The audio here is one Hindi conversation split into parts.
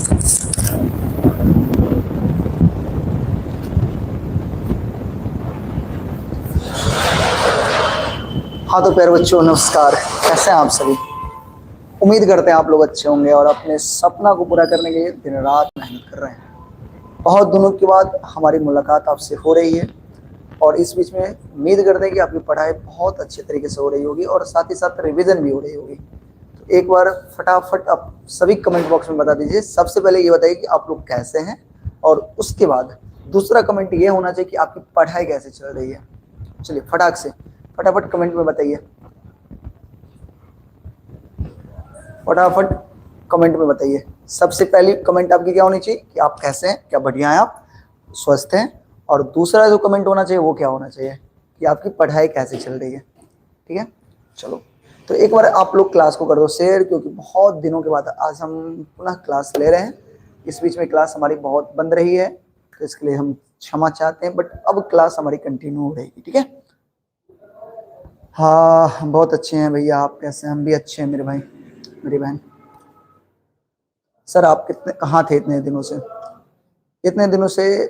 हाँ तो प्यारे बच्चों, नमस्कार। कैसे हैं आप सभी? उम्मीद करते हैं आप लोग अच्छे होंगे और अपने सपना को पूरा करने के लिए दिन रात मेहनत कर रहे हैं। बहुत दिनों के बाद हमारी मुलाकात आपसे हो रही है और इस बीच में उम्मीद करते हैं कि आपकी पढ़ाई बहुत अच्छे तरीके से हो रही होगी और साथ ही साथ रिवीजन भी हो रही होगी। तो एक बार फटाफट आप सभी कमेंट बॉक्स में बता दीजिए। सबसे पहले ये बताइए कि आप लोग कैसे हैं, और उसके बाद दूसरा कमेंट ये होना चाहिए कि आपकी पढ़ाई कैसे चल रही है। चलिए फटाक से फटाफट कमेंट में बताइए, फटाफट कमेंट में बताइए। सबसे पहली कमेंट आपकी क्या होनी चाहिए कि आप कैसे हैं, क्या बढ़िया हैं, आप स्वस्थ हैं। और दूसरा जो कमेंट होना चाहिए वो क्या होना चाहिए कि आपकी पढ़ाई कैसे चल रही है। ठीक है, चलो तो एक बार आप लोग क्लास को कर दो शेयर, क्योंकि बहुत दिनों के बाद आज हम पुनः क्लास ले रहे हैं। इस बीच में क्लास हमारी बहुत बंद रही है, तो इसके लिए हम क्षमा चाहते हैं, बट अब क्लास हमारी कंटिन्यू हो रहेगी। ठीक है, हाँ बहुत अच्छे हैं भैया, आप कैसे हैं? हम भी अच्छे हैं मेरे भाई, मेरी बहन। सर आप कितने कहाँ थे इतने दिनों से? इतने दिनों से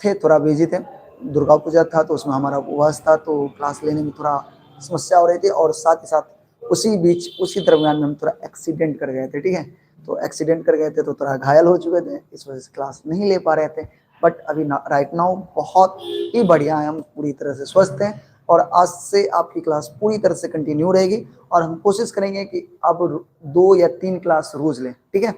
थे, थोड़ा बिजी थे। दुर्गा पूजा था तो उसमें हमारा उपवास था, तो क्लास लेने में थोड़ा समस्या हो रही थी, और साथ ही साथ उसी बीच उसी दरमियान में हम थोड़ा एक्सीडेंट कर गए थे। ठीक है, तो एक्सीडेंट कर गए थे तो थोड़ा घायल हो चुके थे, इस वजह से क्लास नहीं ले पा रहे थे। बट अभी राइट नाउ बहुत ही बढ़िया है, हम पूरी तरह से स्वस्थ हैं और आज से आपकी क्लास पूरी तरह से कंटिन्यू रहेगी। और हम कोशिश करेंगे कि अब 2 या 3 क्लास रोज लें। ठीक है,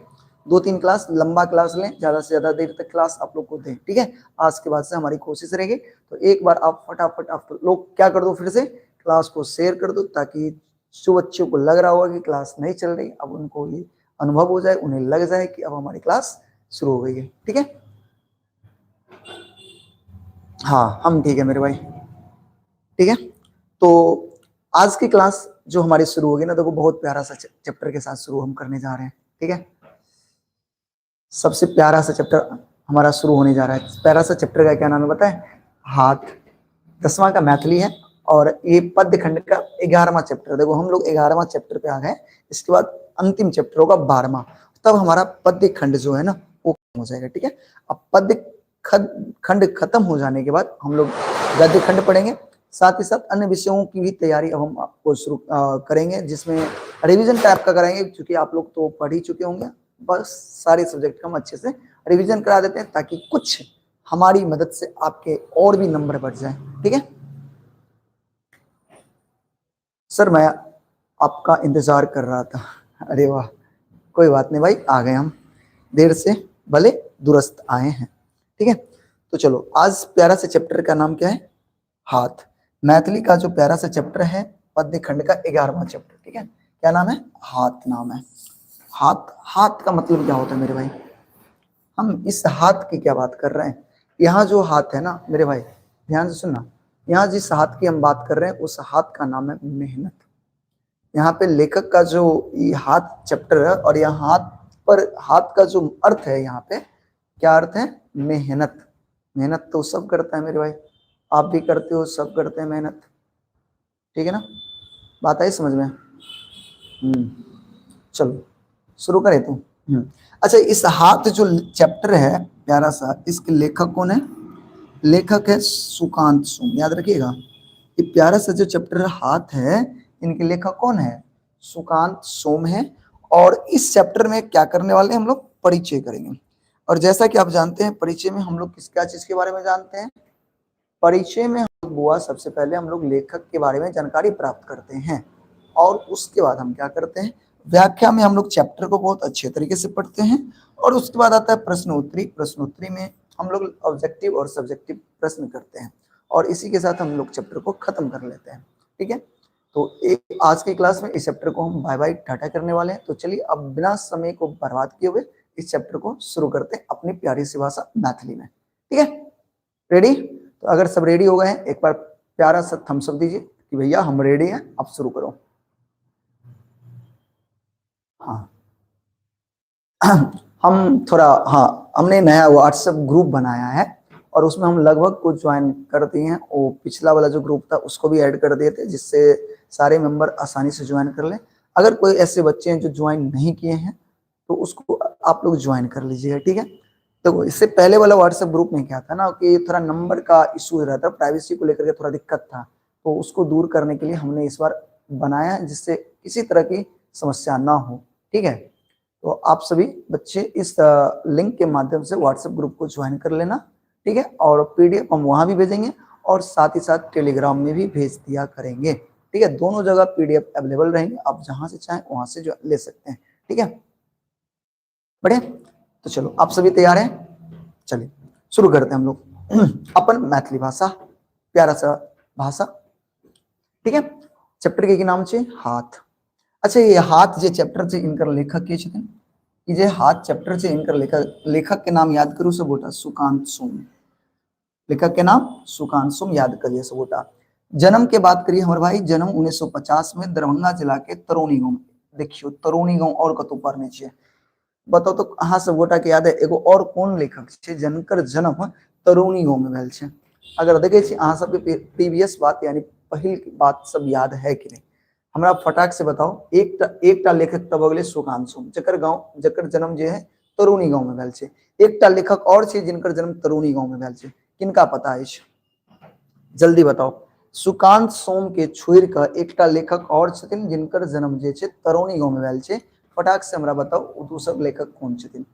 2-3 क्लास लंबा क्लास लें, ज्यादा से ज्यादा देर तक क्लास आप लोग को दें। ठीक है, आज के बाद से हमारी कोशिश रहेगी। तो एक बार आप फटाफट आप लोग क्या कर दो, फिर से क्लास को शेयर कर दो, ताकि जो बच्चों को लग रहा होगा कि क्लास नहीं चल रही, अब उनको ये अनुभव हो जाए, उन्हें लग जाए कि अब हमारी क्लास शुरू हो गई है। ठीक है, हाँ हम ठीक है मेरे भाई। ठीक है, तो आज की क्लास जो हमारी शुरू होगी ना, देखो बहुत प्यारा सा चैप्टर के साथ शुरू हम करने जा रहे हैं। ठीक है, सबसे प्यारा सा चैप्टर हमारा शुरू होने जा रहा है। प्यारा सा चैप्टर का क्या नाम है बताए? हाथ। 10वां का मैथिली है और ये पद्य खंड का 11वां चैप्टर। देखो हम लोग 11वां चैप्टर पे आ गए, इसके बाद अंतिम चैप्टर होगा 12वां, तब हमारा पद्य खंड जो है ना वो खत्म हो जाएगा। ठीक है, अब पद्य खंड खत्म हो जाने के बाद हम लोग गद्य खंड पढ़ेंगे, साथ ही साथ अन्य विषयों की भी तैयारी अब हम आपको शुरू करेंगे, जिसमें रिवीजन टाइप का कराएंगे, क्योंकि आप लोग तो पढ़ ही चुके होंगे। बस सारे सब्जेक्ट का हम अच्छे से रिवीजन करा देते हैं, ताकि कुछ हमारी मदद से आपके और भी नंबर बढ़ जाए। ठीक है सर, मैं आपका इंतजार कर रहा था। अरे वाह, कोई बात नहीं भाई, आ गए हम, देर से भले दुरुस्त आए हैं। ठीक है, तो चलो आज प्यारा से चैप्टर का नाम क्या है? हाथ। मैथिली का जो प्यारा सा चैप्टर है, पद्य खंड का 11वां चैप्टर। ठीक है, क्या नाम है? हाथ नाम है। हाथ, हाथ का मतलब क्या होता है मेरे भाई? हम इस हाथ की क्या बात कर रहे हैं? यहाँ जो हाथ है ना मेरे भाई, ध्यान से सुनना, यहाँ जिस हाथ की हम बात कर रहे हैं उस हाथ का नाम है मेहनत। यहाँ पे लेखक का जो ये हाथ चैप्टर है, और यहाँ हाथ पर हाथ का जो अर्थ है, यहाँ पे क्या अर्थ है? मेहनत। मेहनत तो सब करता है मेरे भाई, आप भी करते हो, सब करते हैं मेहनत। ठीक है ना, बात आई समझ में? चलो शुरू करें तो। अच्छा, इस हाथ जो चैप्टर है प्यारा सा, इसके लेखक कौन है? लेखक है सुकांत सोम, याद रखिएगा। ये प्यारा सा जो चैप्टर हाथ है, इनके लेखक कौन है? सुकांत सोम है। और इस चैप्टर में क्या करने वाले हैं हम लोग? परिचय करेंगे। और जैसा कि आप जानते हैं, परिचय में हम लोग किस क्या चीज के बारे में जानते हैं? परिचय में हम लोग बुआ सबसे पहले हम लोग लेखक के बारे में जानकारी प्राप्त करते हैं, और उसके बाद हम क्या करते हैं? व्याख्या में हम लोग चैप्टर को बहुत अच्छे तरीके से पढ़ते हैं, और उसके बाद आता है प्रश्नोत्तरी। प्रश्नोत्तरी में हम लोग ऑब्जेक्टिव और सब्जेक्टिव प्रश्न करते हैं, और इसी के साथ हम लोग चैप्टर को खत्म कर लेते हैं। ठीक है, तो एक आज की क्लास में इस चैप्टर को हम बाय बाय टाटा करने वाले हैं। तो चलिए अब बिना समय को बर्बाद किए हुए इस चैप्टर को शुरू करते हैं अपनी प्यारी सी भाषा मैथिली में। ठीक है, रेडी? तो अगर सब रेडी हो गए हैं, एक बार प्यारा सा थम्स अप दीजिए कि भैया हम रेडी हैं, अब शुरू करो। हाँ हम थोड़ा, हाँ हमने नया व्हाट्सएप ग्रुप बनाया है, और उसमें हम लगभग कुछ ज्वाइन कर दिए हैं। वो पिछला वाला जो ग्रुप था उसको भी ऐड कर दिए थे, जिससे सारे मेंबर आसानी से ज्वाइन कर लें। अगर कोई ऐसे बच्चे हैं जो ज्वाइन नहीं किए हैं, तो उसको आप लोग ज्वाइन कर लीजिएगा, ठीक है। देखो इससे पहले वाला व्हाट्सएप ग्रुप में क्या था ना कि थोड़ा नंबर का इशू रहता था, प्राइवेसी को लेकर के थोड़ा दिक्कत था, तो उसको दूर करने के लिए हमने इस बार बनाया जिससे किसी तरह की समस्या ना हो, ठीक है। तो आप सभी बच्चे इस लिंक के माध्यम से व्हाट्सएप ग्रुप को ज्वाइन कर लेना, ठीक है। और पीडीएफ हम वहां भी भेजेंगे और साथ ही साथ टेलीग्राम में भी भेज दिया करेंगे, ठीक है। दोनों जगह पीडीएफ अवेलेबल रहेंगे, आप जहां से चाहें वहां से जो ले सकते हैं, ठीक है। बढ़िया, तो चलो आप सभी तैयार हैं, चलिए शुरू करते हैं हम लोग अपन मैथिली भाषा, प्यारा सा भाषा, ठीक है। चैप्टर के नाम छे हाथ। अच्छा, ये हाथ जे चैप्टर छे इनकर लेखक के छथिन, ई जे हाथ चैप्टर छे इनकर लेखक के नाम याद करू सबोटा, सुकांत सोम। लेखक के नाम सुकांत सोम, याद करिए सबोटा। जन्म के बात करिए हमारे भाई, जन्म 1950 में दरभंगा जिला के तरोनी गांव। देखियो तरोनी गांव और कतौ पर नहीं छे, बताओ तो अहाँ सब गोटा के याद है एगो और कौन लेखक छे जिनकर जन्म तरोनी गांव में भेल छे? अगर देखे छी अहाँ सब के प्रीवियस बात यानी पहिल की बात सब याद है कि नहीं, हमरा फटाक से बताओ। एकटा लेखक तब अगले सुकांत सोम, जकर जन्म जे है तरोनी गांव में भेल छे। एकटा लेखक और छे जिनकर जन्म तरोनी गांव में भेल छे, किनका पता है? जल्दी बताओ। सुकांत सोम के छोड़ कर एकटा लेखक और छथिन जिनकर जन्म जे छे तरोनी गांव में भेल छे, फटाक से हमरा बताओ ओ दू सब लेखक कौन छथिन?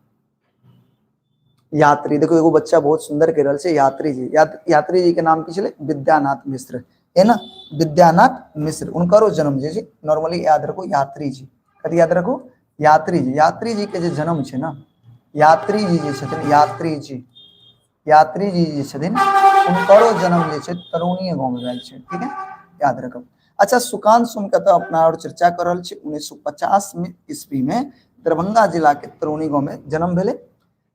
यात्री। देखो एगो बच्चा बहुत सुंदर कह रहल छे, यात्री जी। यात्री जी के नाम की छले विद्यानाथ मिश्र, है ना, विद्यानाथ मिश्र। उनकरो जन्म जे छे नॉर्मली याद रखो यात्री जी, कथि याद रखो? यात्री जी। यात्री जी के जे जन्म छे ना, यात्री जी जे छथिन, यात्री जी जे छथिन उनकरो जन्म जे छे तरोनी गांव में भेल छे, ठीक है, याद रखब। अच्छा, सुकांत सोम का तो अपना और चर्चा कर रहल छी। 1950 में ईस्वी में दरभंगा जिला के तरोनी गांव में जन्म भेले।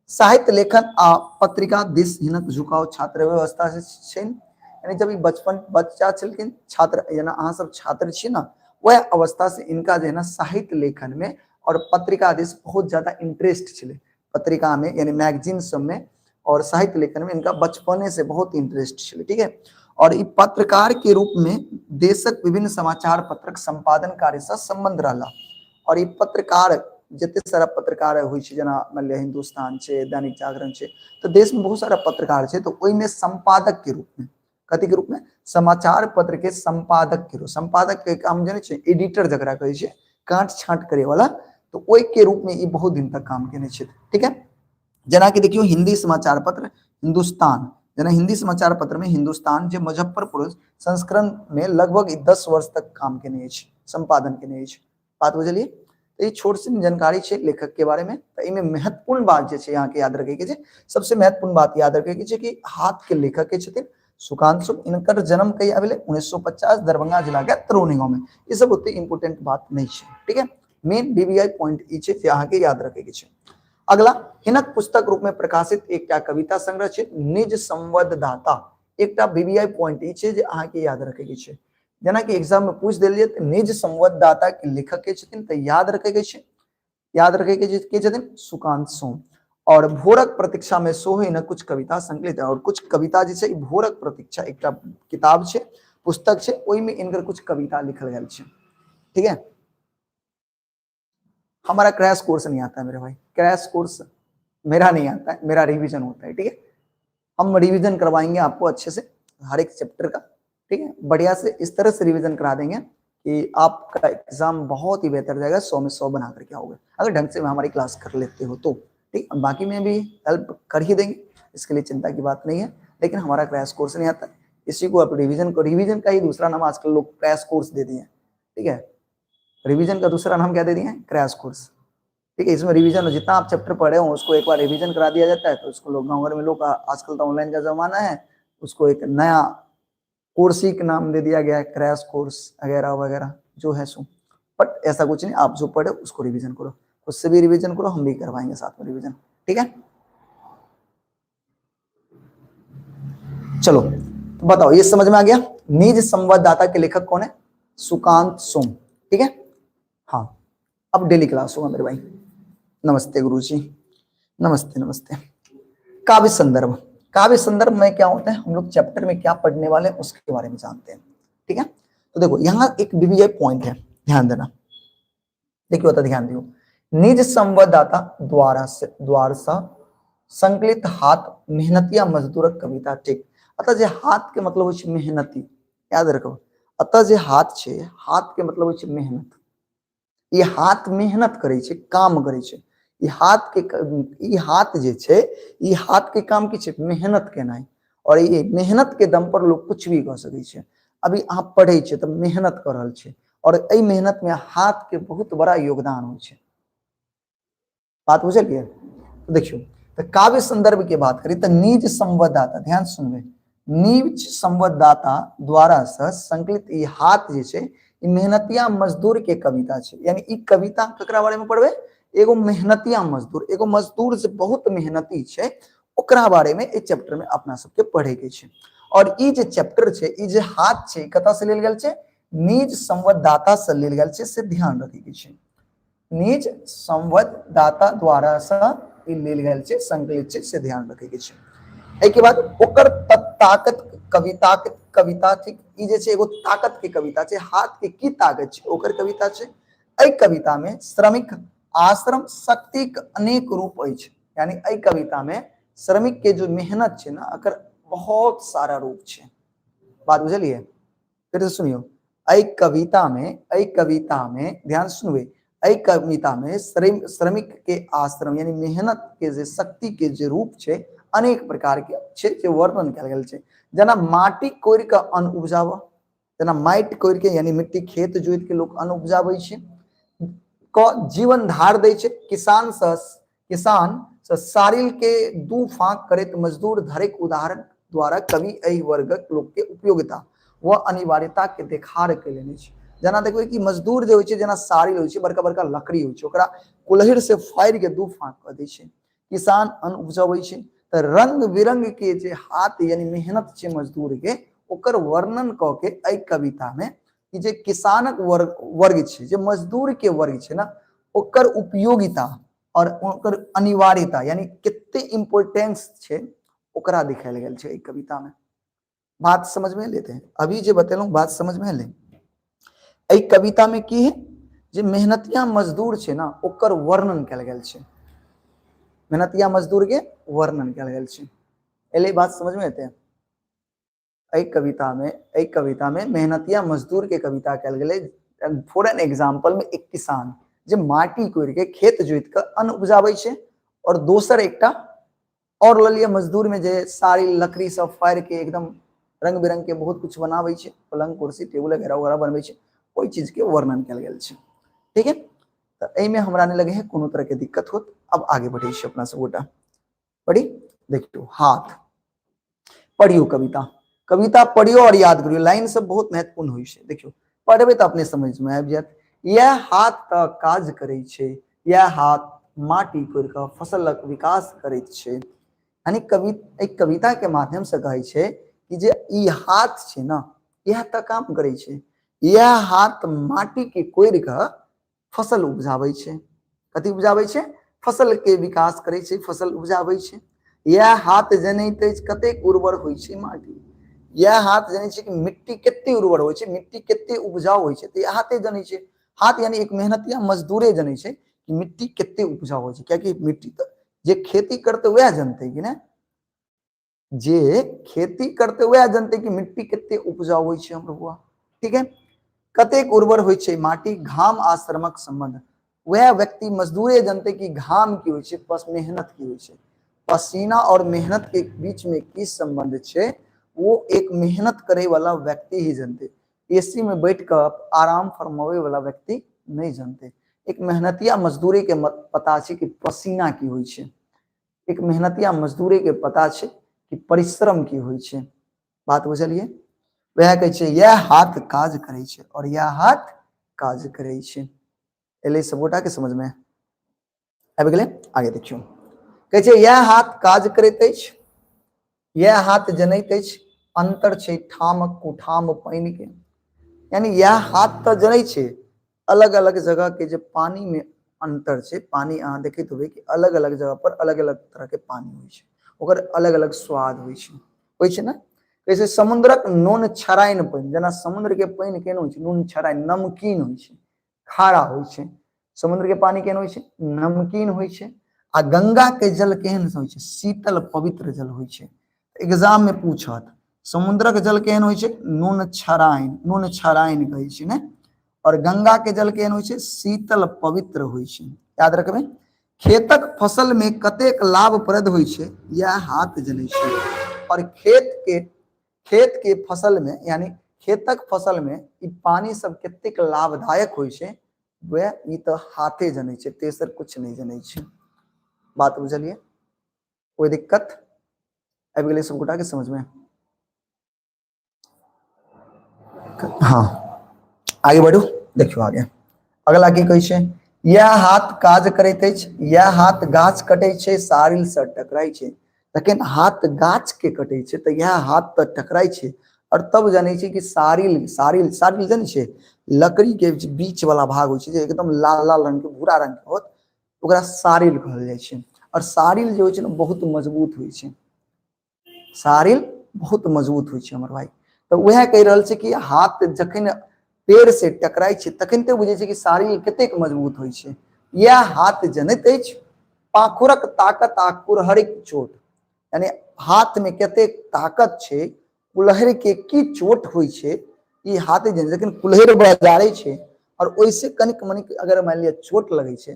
साहित्य लेखन आ पत्रिका दिस हिनक झुकाव छात्र व्यवस्था से छे, यानी जब बचपन बच्चा छलखिन, छात्र यानी अहाँ सब छात्र छी ना, वह अवस्था से इनका जो है ना साहित्य लेखन में और पत्रिका दिस बहुत ज्यादा इंटरेस्ट छे। पत्रिका में यानी मैगजीन सब में और साहित्य लेखन में इनका बचपने से बहुत इंटरेस्ट छे, ठीक है। और ई पत्रकार के रूप में देशक विभिन्न समाचार पत्रक संपादन कार्य से संबंध रहला। और ई पत्रकार जिते सारा पत्रकार होइ छे, जना मान लिया हिंदुस्तान छे, दैनिक जागरण छे, तो देश में बहुत सारा पत्रकार छे, तो ओई में संपादक के रूप में, कथि के रूप में? समाचार पत्र के संपादक के रूप। संपादक के काम जाने छे, एडिटर जकरा कहै छे, काट छांट करे वाला, तो ओई के रूप में ई बहुत दिन तक काम केने छे, ठीक है। जना कि देखियो हिंदी समाचार पत्र हिंदुस्तान, जना हिंदी समाचार पत्र में हिंदुस्तान जो मुजफ्फरपुर संस्करण में लगभग 10 वर्ष तक काम केने छे, संपादन केने छे। बात बुझलिए? तो ये छोट सी जानकारी छे लेखक के बारे में। तो इनमें महत्वपूर्ण बात जे छे यहाँ के याद रखे के छे, सबसे महत्वपूर्ण बात याद रखे के छे कि हाथ के लेखक के छथिन सुकांत सोम। इनकर जन्म कहिया भेले? 1950 दरभंगा जिला के तरोनी गांव में। ये सब उतनी इंपोर्टेंट बात नहीं छे, ठीक है। मेन बीबीआई पॉइंट ई छे यहाँ के याद रखे के छे। अगला, हिनक पुस्तक रूप में प्रकाशित एक कविता संग्रह छे निज संवाददाता। एकटा बीबीआई पॉइंट ई छे जे अहाँ के याद रखे के छे, जना कि एग्जाम में पूछ देलिए तो निज संवाददाता के लेखक के छथिन, तो याद रखे के छे, याद रखे के छथिन सुकांत सोम। और भोरक प्रतीक्षा में सोहे न कुछ कविता संकलित है, और कुछ कविता जे छे भोरक प्रतीक्षा एकटा किताब छे, पुस्तक छे, ओई में इनकर कुछ कविता लिखल गेल छे, ठीक है। हमारा क्रैश कोर्स नहीं आता है मेरे भाई, क्रैश कोर्स मेरा नहीं आता है, मेरा रिवीजन होता है, ठीक है। हम रिवीजन करवाएंगे आपको अच्छे से हर एक चैप्टर का, ठीक है, बढ़िया से इस तरह से रिवीजन करा देंगे कि आपका एग्जाम बहुत ही बेहतर जाएगा, 100 में 100 बना करके आओगे अगर ढंग से हमारी क्लास कर लेते हो तो, ठीक। बाकी में भी हेल्प कर ही देंगे, इसके लिए चिंता की बात नहीं है। लेकिन हमारा क्रैश कोर्स नहीं आता है, इसी को आप रिवीजन का ही दूसरा नाम आजकल लोग क्रैश कोर्स दे दिए, ठीक है। रिवीजन का दूसरा नाम क्या दे दिए? क्रैश कोर्स, ठीक है। इसमें रिवीजन जितना आप चैप्टर पढ़े हो उसको एक बार रिवीजन करा दिया जाता है, तो उसको लोग गाँव घर में लोग, आजकल तो ऑनलाइन का जमाना है, उसको एक नया कोर्स ही का नाम दे दिया गया है, क्रैश कोर्स वगैरह वगैरह जो है सो। बट ऐसा कुछ नहीं, आप जो पढ़े उसको रिवीजन करो, उससे भी रिवीजन करो, हम भी करवाएंगे साथ में रिवीजन, ठीक है। चलो तो बताओ, ये समझ में आ गया निज संवाददाता के लेखक कौन है? सुकांत सोम, ठीक है। हाँ, अब डेली क्लास होगा मेरे भाई। नमस्ते गुरुजी, नमस्ते नमस्ते। काव्य संदर्भ, काव्य संदर्भ में क्या होता है, हम लोग चैप्टर में क्या पढ़ने वाले हैं उसके बारे में जानते हैं, ठीक है। तो देखो यहाँ एक बीबीआई पॉइंट है, ध्यान देना, देखियो तो ध्यान दियो। निज संवाददाता द्वार से संकलित हाथ मेहनतिया मजदूरक कविता। ठीक, अतः जे हाथ के मतलब होय मेहनती, याद रखो। अतः जे हाथ छे, हाथ के मतलब होय मेहनत। ये हाथ मेहनत करे छे, काम करे छे। ये हाथ के हाथ जे छे, ये हाथ के काम की छे मेहनत केनाई। और ये मेहनत के दम पर लोग कुछ भी कर सके छे। अभी आप पढ़े छे तो मेहनत कर रहल छे, और ए मेहनत में हाथ के बहुत बड़ा योगदान होय छे। बात बुझलिए? तो देखियो, तो काव्य संदर्भ की बात करी तो निज संवाददाता, ध्यान सुनबे, निज संवाददाता द्वारा से संकलित ई हाथ जे छे, ई मेहनतिया मजदूर के कविता छे। यानी ई कविता ककरा बारे में पढ़बे? एगो मेहनतिया मजदूर, एगो मजदूर जे बहुत मेहनती छे, ओकरा बारे में ए चैप्टर में अपना सबके पढ़े के छे। और ई जे चैप्टर छे, ई जे हाथ छे, कता से लेल गेल छे? निज संवाददाता से लेल गेल छे, से ध्यान रखे के छे। निज संवाददाता द्वारा से लेल गेल छे, संकलित छे, से ध्यान रखे के छे। एई के बाद ओकर ताकत कविता थी। ई जे छे एगो ताकत के कविता छे, हाथ के की ताकत छे ओकर कविता छे। एई कविता में श्रमिक आश्रम शक्ति के अनेक रूप अछि। यानी एई कविता में श्रमिक के जो मेहनत छे ना, अकर बहुत सारा रूप छे। बात बुझलिए? फिर से सुनियो, एई कविता में ध्यान सुनबे, एई कविता में श्रमिक के आश्रम यानी मेहनत के जे शक्ति के जे रूप छे, अनेक प्रकार के छे, जे वर्णन कयल गेल छे। जना माटी कोरि के अन्न उपजावा, जना माटि कोरि के यानी मिट्टी खेत जोत के लोग अन्न उपजाबै छे, क जीवन धार दै छे। किसान से सारिल के दू फांक करैत मजदूर धरेक उदाहरण द्वारा कवि एहि वर्गक लोग के उपयोगिता व अनिवार्यता के देखार के लेने छे। जना देखबे कि मजदूर जे होय छे, जना सारिल होय छे, बड़का बड़का लकड़ी होय छे, ओकरा कुल्हिड़ से फाड़ के दू फांक कर दै छे। किसान अन्न उपजाबै छे, तो रंग बिरंग के जे हाथ यानी मेहनत छे मजदूर के, ओकर वर्णन क के एई कविता में कि जे किसानक वर्ग छे, जे मजदूर के वर्ग छे ना, ओकर उपयोगिता और ओकर अनिवार्यता यानी कितने इंपोर्टेंस छे, ओकरा दिखायल गेल छे एई कविता में। बात समझ में लेते हैं? अभी जे बतेलूं बात समझ में ले। एई कविता में की है, जे मेहनतिया मजदूर छे ना, ओकर वर्णन कयल गेल छे। मेहनतिया मजदूर के वर्णन कयल गेल छे। एले बात समझ में आते हैं? एई कविता में मेहनतिया मजदूर के कविता कयल गेलै। फॉर एन एग्जांपल में एक किसान जे माटी कोरि के खेत जोत के अन्न उपजाबै छे, और दोसर एकटा और ल लिया मजदूर में जे सारी लकड़ी सब फाड़ के एकदम रंग बिरंग के बहुत कुछ बनाबै छे, पलंग कुर्सी टेबुल वगैरह बनबै छे, कोई चीज के वर्णन कयल गेल छे। ठीक है, तो एई में हमरा नहीं लगे है कोनो तरह के दिक्कत होत। अब आगे बढ़े छे अपना सब गोटा। पढ़ी, देखियो हाथ पढ़ियो कविता पढ़ियो और याद करियो। लाइन सब बहुत महत्वपूर्ण होय छे। देखियो, पढ़बे तो अपने समझ में आबि जात। यह हाथ त काज करे छे, यह हाथ माटी कोरि के फसलक विकास करैत छे। यानी एक कविता के माध्यम से कहे छे कि जे ई हाथ छे ना, यह त काम करे छे। यह हाथ माटी के कोरि के फसल उपजाबै छे। कथी उपजाबै छे? फसल के विकास करे छे, फसल उपजाबै छे। यह हाथ जनैत अछि कतेक उर्वर होय छे माटी। यह हाथ जनै छे कि मिट्टी केते उर्वर होय छे, मिट्टी केते उपजाऊ होय छे, तो यह हाथे जनै छे। हाथ यानी एक मेहनतिया मजदूरे जनै छे कि मिट्टी केते उपजाऊ होय छे। कियाकि मिट्टी तो जे खेती करते वह जानते कि ना, जे खेती करते वह जानते कि मिट्टी केते उपजाऊ होय छे हमर बुआ। ठीक है, कतेक उर्वर होय छे माटी, घाम आ श्रमक संबंध। वह व्यक्ति मजदूरे जानते कि घाम की होय छे, बस मेहनत की होय छे। पसीना और मेहनत के बीच में की संबंध छे, वो एक मेहनत करे वाला व्यक्ति ही जानते। एसी में बैठ कर आराम फरमावे वाला व्यक्ति नहीं जानते। एक मेहनतिया मजदूरी के पता छे कि पसीना की होय छे। एक मेहनतिया मजदूरी के पता छे कि परिश्रम की होय छे। बात बुझलिए? वह कहे छे यह हाथ काज करे छे और यह हाथ काज करे छे। एले सबोटा के समझ में आबि गेलै? आगे देखियो, कहे छे यह हाथ काज करैत अछि, यह हाथ जनैत अछि अंतर छे ठामक कुठाम पानि के। यानी यह हाथ तो जनै छे अलग अलग जगह के जे पानी में अंतर छे। पानी अहाँ देखैत होबे कि अलग अलग जगह पर अलग अलग तरह के पानी होय छे, ओकर अलग अलग स्वाद होय छे ना। जैसे समुद्रक नून छराइन पानि, जना समुद्र के पानि केहन होय छे? नून छराइन, नमकीन होय छे, खारा होय छे। समुद्र के पानी केहन होइ छै, नमकीन होइ छै। आ गंगा के जल केहन होइ छै, शीतल पवित्र जल होइ छै। एग्जाम में पूछत समुद्रक जल केहन होइ छै, नून छराइन कहै छै ने, और गंगा के जल केहन होइ छै, शीतल पवित्र होइ छै। याद रखबै। खेतक फसल में कतेक लाभप्रद होइ छै, यह हाथ जनै छै। और खेत के फसल में यानी खेतक फसल में ई पानी सब कतेक लाभदायक होइ छै, वह ई तो हाथे जनै छै, तेसर कुछ नहीं जनै छै। बात बुझलिए, कोई दिक्कत आबि गेलै सबगोटा के समझ में? हाँ आगे बढ़ू, देखियो आगे अगला की कहै छै, यह हाथ काज करैत अछि, यह हाथ गाछ कटै छै, सारिल से टकराई छै। तखन हाथ गाछ के कटै छै तऽ यह हाथ तऽ टकराई छै, और तब जानै छै कि सारिल सारिल सारिल जानै छै, लकड़ी के बीच वाला भाग होइ छै जे एकदम लाल लाल रंग के भूरा रंग के होत, ओकरा सारिल कहल जाइ छै। और सारिल जे होइ छै ने बहुत मजबूत होइ छै, सारिल बहुत मजबूत होइ छै हमर भाई। तऽ उएह कहि रहल छै कि हाथ जखन पेड़ से टकराई छै तखन ते बुझै छै कि सारिल कतेक मजबूत होइ छै। यह हाथ जनैत अछि पाखुरक ताकत आ कुरहरिक चोट, यानी हाथ में कतेक ताकत छै, कुल्हड़ के की चोट होइ छै, ई हाथे जने। लेकिन कुल्हड़ बजारै छै और ओइसे कनिक मनिक अगर मान लिअ चोट लगै छै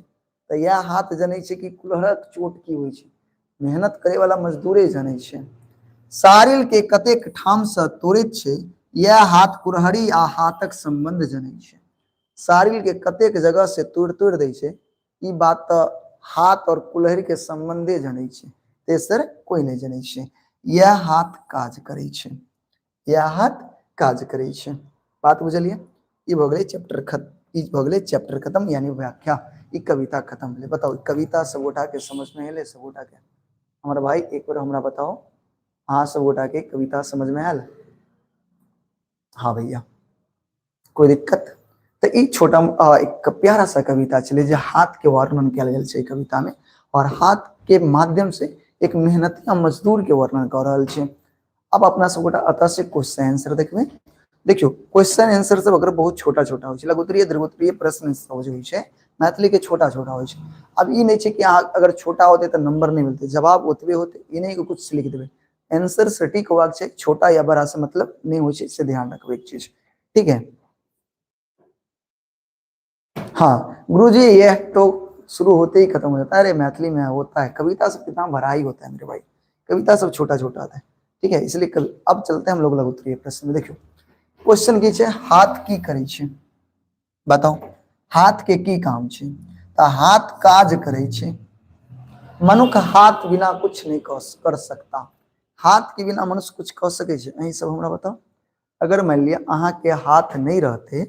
तऽ यह हाथ जनै छै कि कुल्हड़क चोट की होइ छै, मेहनत करे वाला मजदूरे जनै छै। सारिल के कतेक ठाम से तोड़ैत छै, यह हाथ कुरहरी आ हाथक संबंध जनै छै। सारिल के कतेक जगह से तोड़ तोड़ दै छै, ई बात तऽ हाथ और कुल्हड़ के संबंधे जनै छै, तेसर कोई नहीं जनै छै। यह हाथ काज करै छै, यह हाथ काज करै छै। बात बुझलिए, ई भऽ गेलै चैप्टर खत्म, ई भऽ गेलै चैप्टर खत्म यानी व्याख्या। ई कविता खत्म भेलै। बताओ कविता सबगोटा के समझ में एलै? सबगोटा के हमर भाई एक बार हमरा बताओ, अहाँ सबगोटा के कविता समझ में आयल? हाँ भैया, कोई दिक्कत? तो ई छोटा एक प्यारा सा कविता छलै जे हाथ के वर्णन कयल गेल छै कविता में, और हाथ के माध्यम से एक मेहनतिया मजदूर के वर्णन कर रहल छै। अब अपना सबगोटा अतः से क्वेश्चन आंसर देखबै। देखियो क्वेश्चन आंसर सब अगर बहुत छोटा छोटा होइ छै, लघुत्तरीय दीर्घोत्तरीय प्रश्न सब जे होइ छै मैथिली के छोटा छोटा होइ छै। अब ई नहीं छै कि अहाँ अगर छोटा होते तो नंबर नहीं मिलते, जवाब ओतबे होते, ई नहीं कि कुछ लिख देबै। आंसर सटीक होबाक छै, छोटा या बड़ा से मतलब नहीं होइ छै, से ध्यान रखबै एक चीज, ठीक है। हाँ गुरुजी यह तो शुरू होते ही खत्म हो जाता है। अरे मैथिली में होता है, कविता सब कितना बड़ा ही होता है मेरे भाई, कविता सब छोटा छोटा आता है, ठीक है। इसलिए अब चलते हैं हम लोग लघुत्तरीय प्रश्न में। देखियो क्वेश्चन की छै, हाथ की करै छै? बताओ हाथ के की काम छै? तो हाथ काज करै छै। मनुष्य हाथ बिना कुछ नहीं कर सकता। हाथ के बिना मनुष्य कुछ कर सकै छै? अहीं सब हमरा बताओ, अगर मान लिया अहाँ के हाथ नहीं रहते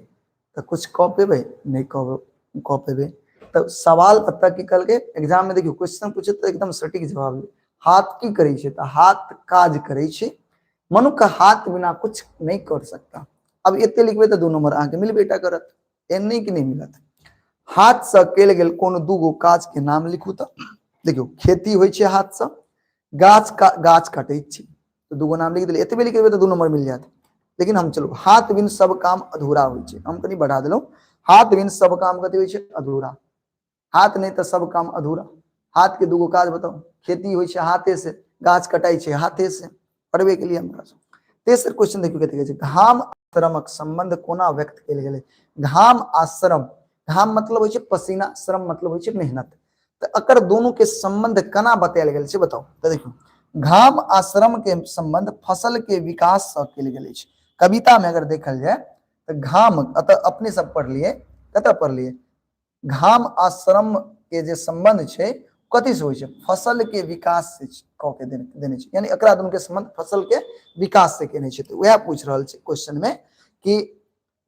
तो कुछ कह पेबै? नहीं कह पेबै। तो सवाल अतः की कल के एग्जाम में देखियो क्वेश्चन पूछे तो एकदम सटीक जवाब दे। हाथ की करै छै? तो हाथ काज करै छै। मनुष्य हाथ बिना कुछ नहीं कर सकता। अब एते लिखबे तो 2 नंबर आके मिल बेटा करत, एने कि नहीं मिलत। हाथ से कल गेल कोनो दूगो काज के नाम लिखू तो देखियो खेती होइ छै हाथ से, गाछ काटै छी तो दूगो नाम लिख दिले, एतबे लिख देबै तो 2 नंबर मिल जात। लेकिन हम चलो हाथ बिन सब काम अधूरा होइ छै, हम कनी बढ़ा देलौं, हाथ बिन सब काम कथी होइ छै? अधूरा। हाथ नहीं तो सब काम अधूरा। हाथ के दूगो काज बताओ, खेती होइ छै हाथे से, गाछ कटाई छै हाथे से, पढ़बे के लिए हमरा सब। तेसर क्वेश्चन देखियो कथी कहै छै, घाम श्रमक संबंध कोना व्यक्त कयल गेलै? घाम आ श्रम, घाम मतलब होइ छै पसीना, श्रम मतलब होइ छै मेहनत। तो अकर दोनों के संबंध केना बतायल गेल छै बताओ? तो देखियो घाम आ श्रम के संबंध फसल के विकास से कयल गेल छै। कविता में अगर देखल जाए तो घाम अतः अपने सब पढ़लिए, कतऽ पढ़लिए? घाम आ श्रम के जे संबंध छै कथी से होइ छै? फसल के विकास से कह के देने छै, यानी एकरा दुनू के संबंध फसल के विकास से केने छै। तो वह पूछ रहल छै क्वेश्चन में कि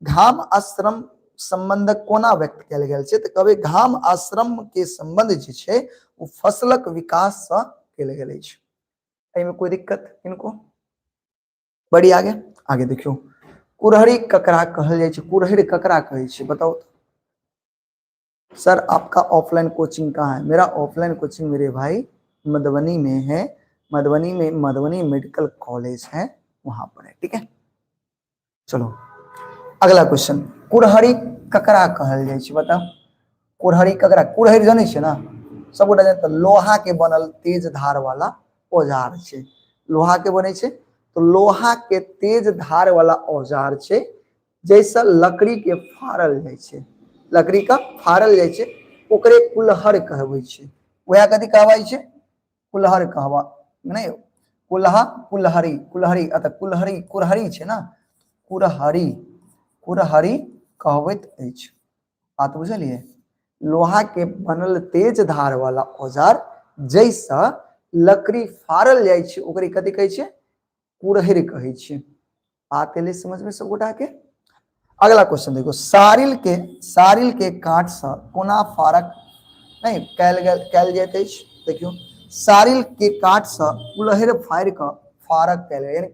घाम आ श्रम संबंध कोना व्यक्त कयल गेल छै? तो कहबै घाम आ श्रम के संबंध जे छै वो फसलक विकास से कयल गेल छै। एहिमे कोई दिक्कत इनको? बढ़ी आगे, आगे देखियो कुरहरी ककरा कहल जाइ छै? कुरहर ककरा कहै छै बताओ तो? सर आपका ऑफलाइन कोचिंग कहाँ है? मेरा ऑफलाइन कोचिंग मेरे भाई मधुबनी में है, मधुबनी में मधुबनी मेडिकल कॉलेज है, वहां पर है, ठीक है। चलो अगला क्वेश्चन, कुरहरी ककरा कहल जाइ छै बताओ? कुरहरी ककरा कुरहरी जानै छै ना, सब गोटा जाने लोहा के बनल तेज धार वाला औजार छै। लोहा के बने छै तो लोहा के तेज धार वाला औजार छै, जैसे लकड़ी के फाड़ल जाय छै, लकड़ी का फाड़ल जाय छै, ओकरे कुल्हड़ कहबै छै। वह कथी कहबै छै, कुल्हड़ कहबा नहीं, कुल्हा कुल्हड़ी कुल्हड़ी अतः कुल्हड़ी कुरहरी छै ना, कुरहरी कुरहरी कहबैत अछि। बात बुझलिए। लोहा के बनल तेज धार वाला औजार जैसा लकड़ी फाड़ल जाय छै, ओकरे कथी कहै छै, कुरहरि कहै छै। बात एले समझ में सब गोटा के। अगला क्वेश्चन देखो, सारिल के काट से कोना फारक नहीं कैल जाइत अछि। देखियो सारिल के काट से कुल्हड़ फाड़ के फारक कैल, यानी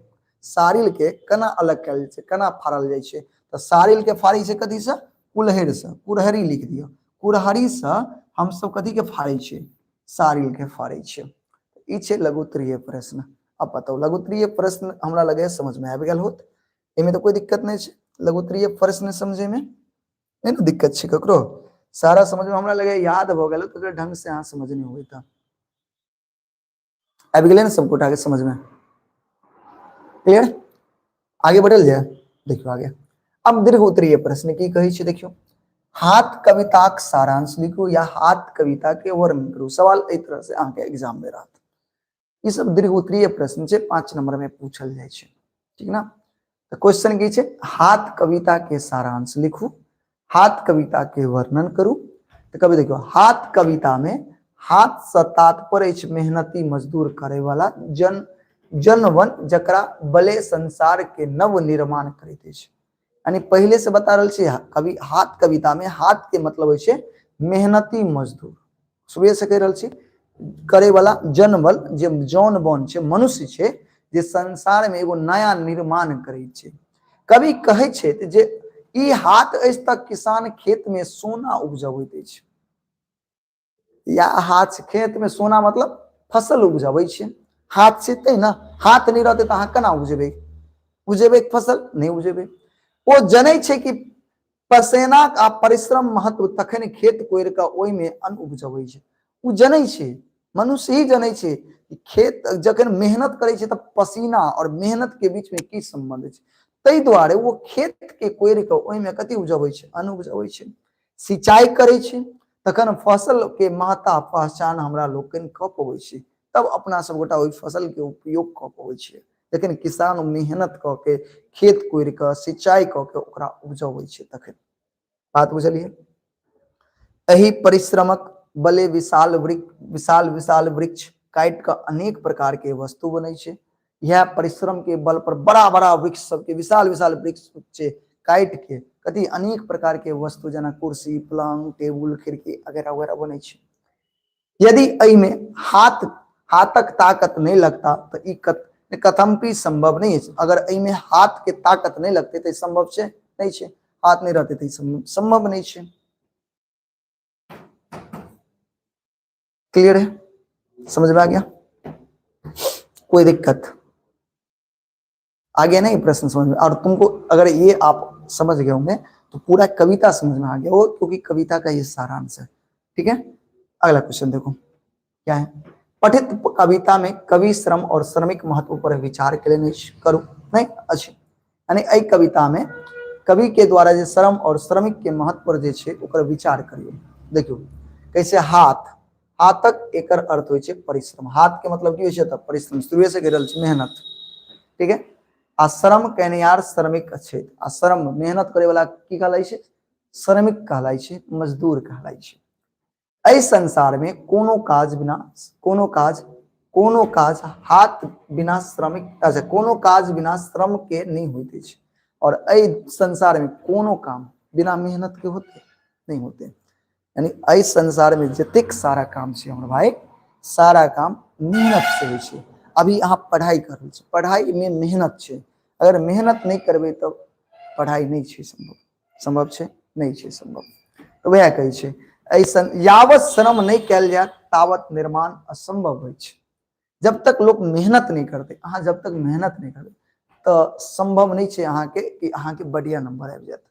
सारिल के केना अलग कैल छै, केना फाड़ल जाय छै। तो सारिल के फाड़ी छै कथी से, कुल्हड़ से, कुरहरी लिख दियो। कुरहरी से हम सब कथी के फाड़ै छै, सारिल के फाड़ै छै। ई छै लघुत्तरीय प्रश्न। अब बताओ लघुत्तरीय प्रश्न हमरा लगे समझ में आबि गेल होत, एमे तो कोई दिक्कत नहीं छै। लघुत्तरीय प्रश्न समझे में नहीं ना दिक्कत छै ककरो, सारा समझ में हमरा लगे याद भ गेल, तो ढंग से अहाँ समझने होबे त आबि गेलै ना सब गोटा के समझ में। क्लियर, आगे बढ़ल जाए। देखियो आगे, अब दीर्घ उत्तरीय प्रश्न की कहै छै, देखियो हाथ कविताक सारांश लिखू या हाथ कविता के वर्णन करू। सवाल एहि तरह से अहाँके एग्जाम में रहत। ई सब दीर्घ उत्तरीय प्रश्न छै, 5 नंबर में पूछल जाय छै, ठीक ना। तो क्वेश्चन की छै, हाथ कविता के सारांश लिखू, हाथ कविता के वर्णन करू। तो कभी देखियो हाथ कविता में हाथ से तात्पर्य मेहनती मजदूर करे वाला जनवन जकरा बले संसार के नव निर्माण करते छै। यानी पहले से बता रहल छी, कवि हाथ कविता में हाथ के मतलब होय छै मेहनती मजदूर, शुरू से कह रहल छी, करे वाला जनबल जे जौन बन छै, मनुष्य छै जे संसार में एगो नया निर्माण करे छै। कवि कहे छै जे ई हाथ अछि तक किसान खेत में सोना उपजबैत अछि, या हाथ खेत में सोना मतलब फसल उपजबै छै। हाथ से तै ना, हाथ नहीं रहते तो अहाँ केना उपजेबै, उपजेबै फसल नहीं उपजेबै। वो जनै छै कि पसेना आ परिश्रम महत्व, तखन खेत कोड़ के ओहि में अन्न उपजबै छै। उ जनै छै, मनुष्य ही जनै छै खेत जखन मेहनत करे छै, तब पसीना और मेहनत के बीच में की संबंध छै। तै दुआरे वो खेत के कोड़ के ओहि में कथी उपजबै छै, अन्न उपजबै छै। सिंचाई करे छै तखन फसल के महत्ता पहचान हमरा लोकनि कऽ पबै छी, तब अपना सब गोटा ओहि फसल के उपयोग कऽ पबै छियै। लेकिन किसान मेहनत कऽ के खेत कोड़ के सिंचाई कऽ के ओकरा उपजबै छै तखन। बात बुझलिए। एही परिश्रमक बले विशाल विशाल वृक्ष काट के अनेक प्रकार के वस्तु बनै छै। यह परिश्रम के बल पर बड़ा बड़ा वृक्ष सबके विशाल विशाल वृक्ष छै काट के कथी अनेक प्रकार के वस्तु जेना कुर्सी पलंग टेबुल खिड़की वगैरह वगैरह बनै छै। यदि एहि में हाथक ताकत नहीं लगता तो ई कथमपि संभव नहीं है। अगर एहि में हाथ के ताकत नहीं लगते तो संभव छै नहीं छै, हाथ नहीं रहते तो संभव नहीं छै। क्लियर है, समझ में आ गया, कोई दिक्कत आ गया नहीं प्रश्न समझ में। और तुमको अगर ये आप समझ गए होंगे तो पूरा कविता समझ में आ गया वो, क्योंकि कविता का ये सारांश है। ठीक है, अगला क्वेश्चन देखो क्या है। पठित कविता में कवि श्रम और श्रमिक महत्व पर विचार केलनि करू नहीं अच्छे, यानी एहि कविता में कवि के द्वारा जे श्रम और श्रमिक के महत्व पर जे छै ओकर विचार करियो। देखियो कैसे हाथक एकर अर्थ होय छै परिश्रम, हाथ के मतलब की होय छै, तब परिश्रम शुरू से कह रहल छी मेहनत। ठीक है, आ श्रम केनिहार श्रमिक छै, आ श्रम मेहनत करे वाला की कहलाइ छै, श्रमिक कहलाइ छै, मजदूर कहलाइ छै। एहि संसार में कोनो काज हाथ बिना श्रमिक, अच्छा कोनो काज बिना श्रम के नहीं होते छै, और एहि संसार में कोनो काम बिना मेहनत के होते नहीं होते। यानी एहि संसार में जतेक सारा काम छै हमर भाई, सारा काम मेहनत से होइ छै। अभी अहाँ पढ़ाई कर रहल छी, पढ़ाई में मेहनत छै, अगर मेहनत नहीं करबे तो पढ़ाई नहीं छै संभव, संभव छै नहीं छै संभव। तो वह कहै छै ऐसा यावत श्रम नहीं कैल जाए तावत निर्माण असंभव होइ छै। जब तक लोग मेहनत नहीं करते, अहाँ जब तक मेहनत नहीं करते तो संभव नहीं छै अहाँ के बढ़िया नंबर आबि जात।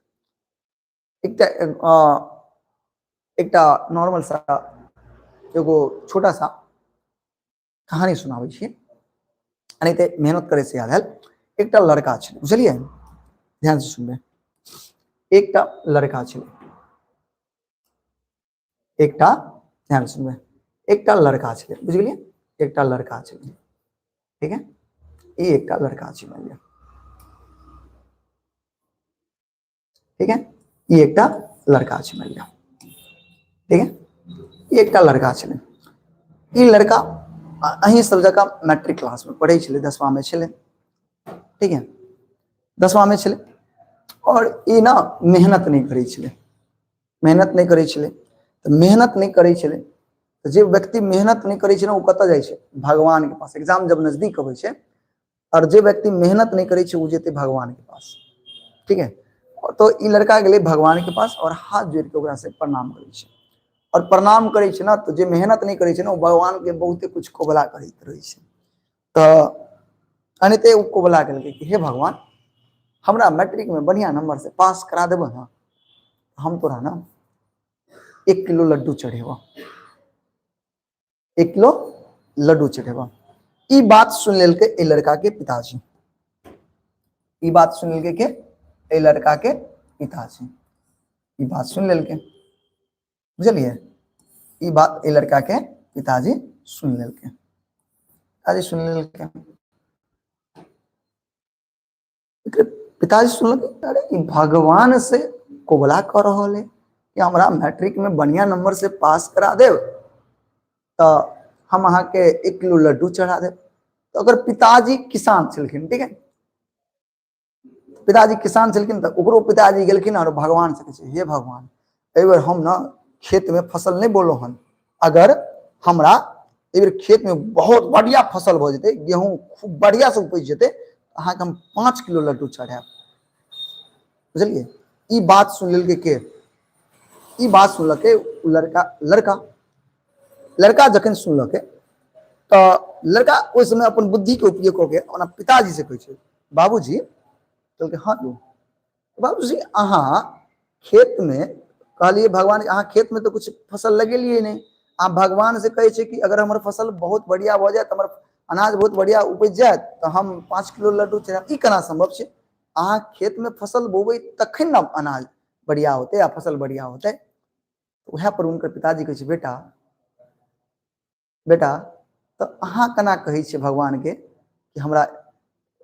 एक नॉर्मल सा एगो छोटा सा कहानी सुनाबै छी, एनाहिते मेहनत करे से याद आयल। एक लड़का छलै, बुझलियै, ध्यान से सुनबे। एक लड़का छलै, एक ध्यान से सुनबे, एक लड़का छलै, बुझ गेलियै, एक लड़का छलै, ठीक है, ये एक लड़का छै, मान लिया, ठीक है, ये एक लड़का छै, मान लिया, ठीक है, ये एक लड़का छलै। ई लड़का अहीं सब जगह मैट्रिक क्लास में पढ़े छलै, 10वां में छलै, ठीक है, 10वां में छलै, और ई ना मेहनत नहीं करै छलै, मेहनत नहीं करै छलै, तो मेहनत नहीं करै छलै, तो जे व्यक्ति मेहनत नहीं करै छै ना, वो कतऽ जाइ छै, भगवान के पास। एग्जाम जब नजदीक अबै छै, और जे व्यक्ति मेहनत नहीं करै छै, वो जेते भगवान के पास, ठीक है। तो ई लड़का गेलै भगवान के पास और हाथ जोड़ के ओकरा से प्रणाम करै छै, और प्रणाम करै छै ना, तो जे मेहनत नहीं करै छै ना, वो भगवान के बहुते कुछ कोबला करैत रहै छै। तो अनिते वो कोबला केलकै कि हे भगवान, हमरा मैट्रिक में बढ़िया नंबर से पास करा देबो ना, हम तोरा ना 1 किलो लड्डू चढ़ेबो, 1 किलो लड्डू चढ़ेबो। ई बात सुन लेलकै ए लड़का के पिताजी, ई बात सुन लेलकै के ए लड़का के पिताजी, ई बात सुन लेलकै, बुझलिए, ई बात ए लड़का के पिताजी सुन लेलकै, पिताजी सुन लेलकै, पिताजी सुनलकै, अरे ई भगवान से कोबला कर रहल है कि हमरा मैट्रिक में बढ़िया नंबर से पास करा देव, तो हम अहाँ के 1 किलो लड्डू चढ़ा देव। तो अगर पिताजी किसान छलखिन, ठीक है, पिताजी किसान छलखिन, तो ओकरो पिताजी गेलखिन और भगवान से कहै, हे भगवान, एहि बेर हम ना खेत में फसल नहीं बोलो हन, अगर हमरा एहि बेर खेत में बहुत बढ़िया फसल भ जेतै, गेहूं खूब बढ़िया से उपज जेतै, अहाँ के हम 5 किलो लड्डू चढ़ाएब, बुझलिए। ई बात सुन लेलकै के, ई बात सुनलकै लड़का, लड़का जखन सुनलकै, तो लड़का उस समय अपन बुद्धि के उपयोग करके अपना पिताजी से कहै छै, बाबूजी, कहलकै हाँ यौ, बाबूजी अहाँ खेत में कहलिए भगवान, अहाँ खेत में तो कुछ फसल लगेलिए नहीं, आप भगवान से कहे छे कि अगर हमार फसल बहुत बढ़िया हो जाए, हमार अनाज बहुत बढ़िया उपज जाए, तो हम 5 किलो लड्डू चढ़ाएब। ई केना संभव छे, अहाँ खेत में फसल बोबै तखन ना अनाज बढ़िया होते या फसल बढ़िया होते। वह पर उनकर पिताजी कहे, बेटा बेटा, तो अहाँ केना कहै छे भगवान के कि हमरा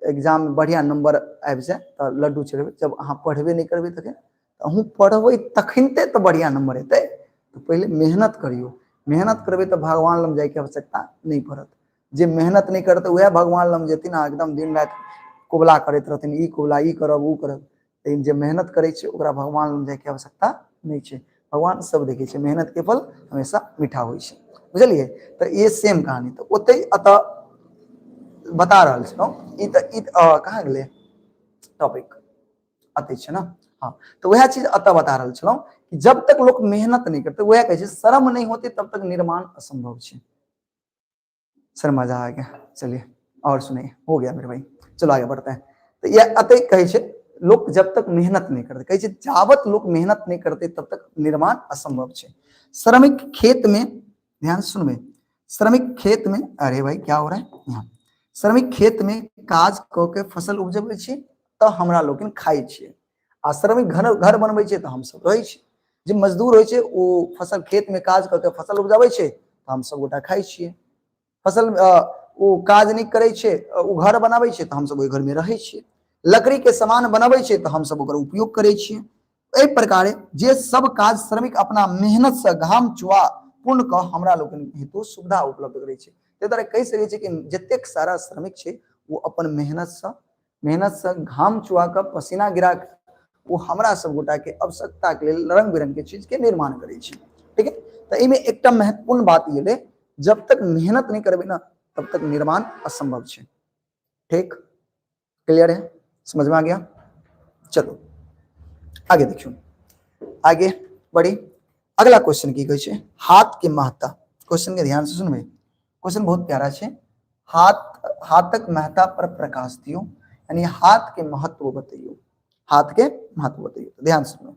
एग्जाम में बढ़िया नंबर आबि जाए तो लड्डू चढ़ेबै, जब अहाँ पढ़बे नहीं करबै तखन, तो अहूँ पढ़बै तखनते तो बढ़िया नंबर एतै, तो पहले मेहनत करियो, मेहनत करबै तो भगवान लग जाए के आवश्यकता नहीं पड़त। जे मेहनत नहीं करते वह भगवान लग जेथिन, एकदम दिन रात कोबला करैत रहथिन, ई कोबला, ई करब ऊ करब, लेकिन जे मेहनत करे छे ओकरा भगवान लग जाए के आवश्यकता नहीं छे, भगवान सब देखे छे, मेहनत के फल हमेशा मीठा होइ छे, बुझलिए। तो ये सेम कहानी तो ओते अतः बता रहल छलौं, कहाँ गेलै टॉपिक, अतै छे ना, हाँ, तो वह चीज अतः बता रहल छलौं कि जब तक लोग मेहनत नहीं करते, वह कहे छे शर्म नहीं होती तब तक निर्माण असंभव छे। सर मजा आ गया, चलिए और सुनिए, हो गया मेरे भाई, चलो आगे बढ़ते हैं। तो यह अतः कहे छे लोग जब तक मेहनत नहीं करते, कहे छे जावत लोग मेहनत नहीं करते तब तक निर्माण असंभव छे। श्रमिक खेत में, ध्यान से सुनबे, श्रमिक खेत में, अरे भाई क्या हो रहा है यहाँ, श्रमिक खेत में काज क के फसल उपजबै छे तो हमरा लोगन खाई छे, आ श्रमिक घर बनबै छे तो हम सब रहै छे। जे मजदूर होइ छे वो फसल खेत में काज क के फसल उपजाबै छे तो हम सब गोटा खाई छिए, फसल वो काज नहीं करे छे, वो घर बनाबै छे तो हम सब ओहि घर में रहै छिए, लकड़ी के सामान बनाबै छे तो हम सब ओकर उपयोग करे छिए। एहि प्रकारे जे सब काज श्रमिक अपना मेहनत से घाम चुआ पूर्ण क हमरा लोगन हेतु सुविधा उपलब्ध करे छे। ते द्वारा कहि सकै छी कि जतेक सारा श्रमिक छे वो अपन मेहनत से घाम चुआ के पसीना गिरा के वो हमरा सब गोटा के आवश्यकता के लिए रंग बिरंग के चीज के निर्माण करे छे, ठीक है। तो इमे एकटा महत्वपूर्ण बात ये ले, जब तक मेहनत नहीं करबे ना तब तक निर्माण असंभव छे, ठीक, क्लियर है, समझ में आ गया। चलो आगे देखियो, आगे बढ़ी, अगला क्वेश्चन की कहे छे, हाथ के महत्ता। क्वेश्चन के ध्यान से सुनबे, क्वेश्चन बहुत प्यारा छे, हाथक महत्ता पर प्रकाश दियो, यानी हाथ के महत्व बतैयो, हाथ के महत्व बतैयो। ध्यान से सुनो,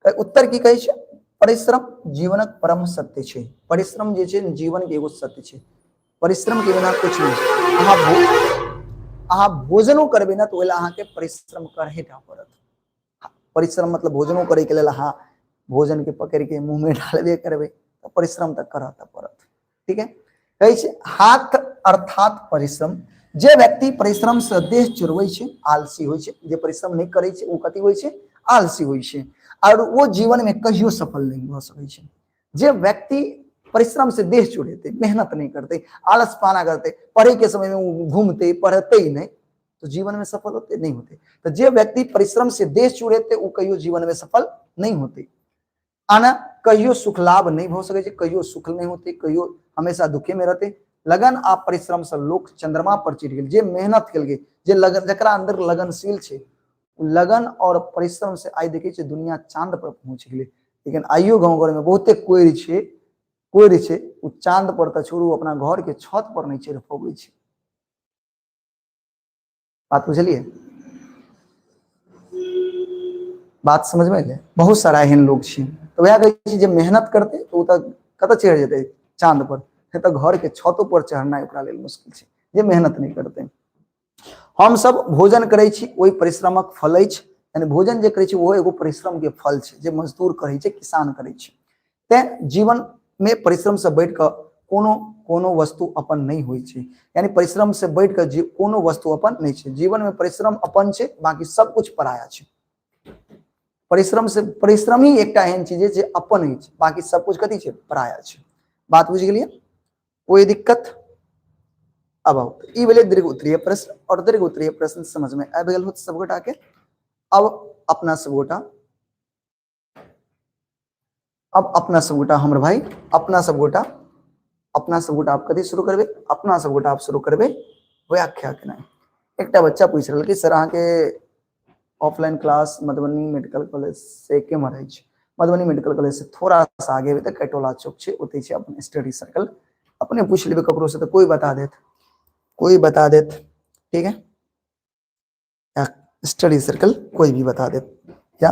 उत्तर की कहे छे, परिश्रम जीवनक परम सत्य छे। परिश्रम जे छे जीवन के एगो सत्य छे। परिश्रम के बिना कुछ नहीं। अहाँ भोजनो करबे ना तो ओला अहाँ के परिश्रम करहे टा पड़त। परिश्रम मतलब भोजनो करे के लेल अहाँ भोजन के पकड़ के मुंह में डालबे करबे तो परिश्रम तक करत पड़त। ठीक है, कहै छै हाथ अर्थात परिश्रम। जे व्यक्ति परिश्रम से देह चुरबै छै आलसी होय छै। जे परिश्रम नहीं करे छै ओ कथि होय छै? आलसी होय छै और वो जीवन में कहियो सफल नहीं भ सकै छै। जे व्यक्ति परिश्रम से देह चुरेते, मेहनत नहीं करते, आलस पाना करते, पढ़े के समय में वो घूमते पढ़ते ही नहीं तो जीवन में सफल होते नहीं होते। तो जे व्यक्ति परिश्रम से देह चुरेते वो कहियो जीवन में सफल नहीं होते। आना कहियो सुख लाभ नहीं हो सके छै, कहियो सुख नहीं होते, कहियो हमेशा दुखे में रहते। लगन आ परिश्रम से लोग चंद्रमा पर चढ़ गेल। जे मेहनत केलकै, जे लगन, जकरा अंदर लगनशील छे, लगन और परिश्रम से आई देखे छे दुनिया चांद पर पहुंच गेले। लेकिन आइयो गांव घर में बहुते कोइर छे, उ चांद पर त छोड़ू अपना घर के छत पर नहीं चढ़ पबै छे। बात बुझलिए? बात समझ में आइले? बहुत सारा एहन लोग छे। तो वह कहै छै जे मेहनत करते तो त कत चढ़ जेते? चांद पर। तो घर के छतों पर चढ़ना ओकरा लेल मुश्किल छे, जे मेहनत नहीं करते। हम सब भोजन करे छी ओई परिश्रमक फल अछि। यानी भोजन जे करे छी वो एगो परिश्रम के फल छे, जे मजदूर करे छे, किसान करे छे। ते जीवन में परिश्रम से बढ़ कर कोनो वस्तु अपन नहीं होय छे। यानी परिश्रम से बढ़ कर कोनो वस्तु अपन नहीं छे। जीवन में परिश्रम अपन छे, बाकी सब कुछ पराया छे। परिश्रम ही एकटा एहन चीज है जे अपन है, बाकी सब कुछ कथी छे? पराया छे। बात बुझ गेलिए? कोई दिक्कत? अब आओ, ई भेले दीर्घ उत्तरीय प्रश्न। और दीर्घ उत्तरीय प्रश्न समझ में आ गेल होत सब गोटा के। अब अपना सब गोटा हमर भाई अपना सब गोटा आप कथी शुरू करबे? अपना सब गोटा आप शुरू करबे व्याख्या केनाइ। एकटा बच्चा पूछ रहल कि सर अहाँ के offline class Madhubani medical college से केम्हर अछि? मधुबनी मेडिकल कॉलेज से थोड़ा सा आगे एबे त कैटोला चौक छे, ओतै छे अपन स्टडी सर्कल। अपने पूछ लेबे ककरो से तो कोई बता देत। ठीक है, स्टडी सर्कल कोई भी बता देत, या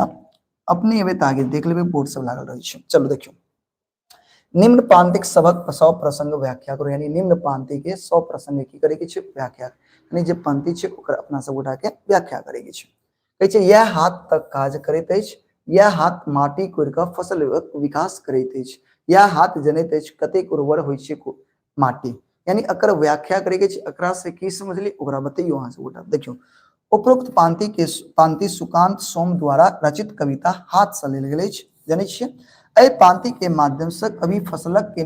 अपने एबे त आगे देख लेबे बोर्ड सब लागल रहे छे। चलो देखियो, निम्न पांतिक सबक 100 प्रसंग व्याख्या करो। यानी निम्न पांति के 100 प्रसंग की करे के छे? व्याख्या। यानी जे पंक्ति छे ओकर अपना सब गोटा के व्याख्या करे के छे। कहै छे यह हाथ तक काज करैत अछि, यह हाथ माटी कोड़ि क फसल विकास करैत अछि, यह हाथ जनैत अछि कतेक उर्वर होइ छै माटी। यानी अकर व्याख्या करे के छे। एकरा से की समझली ओकरा बतैयो अहाँ सब गोटा। देखियो, उपरोक्त पांति सुकांत सोम द्वारा रचित कविता हाथ से लेल गेल अछि। जानै छियै एहि पांति के माध्यम से कवि फसल के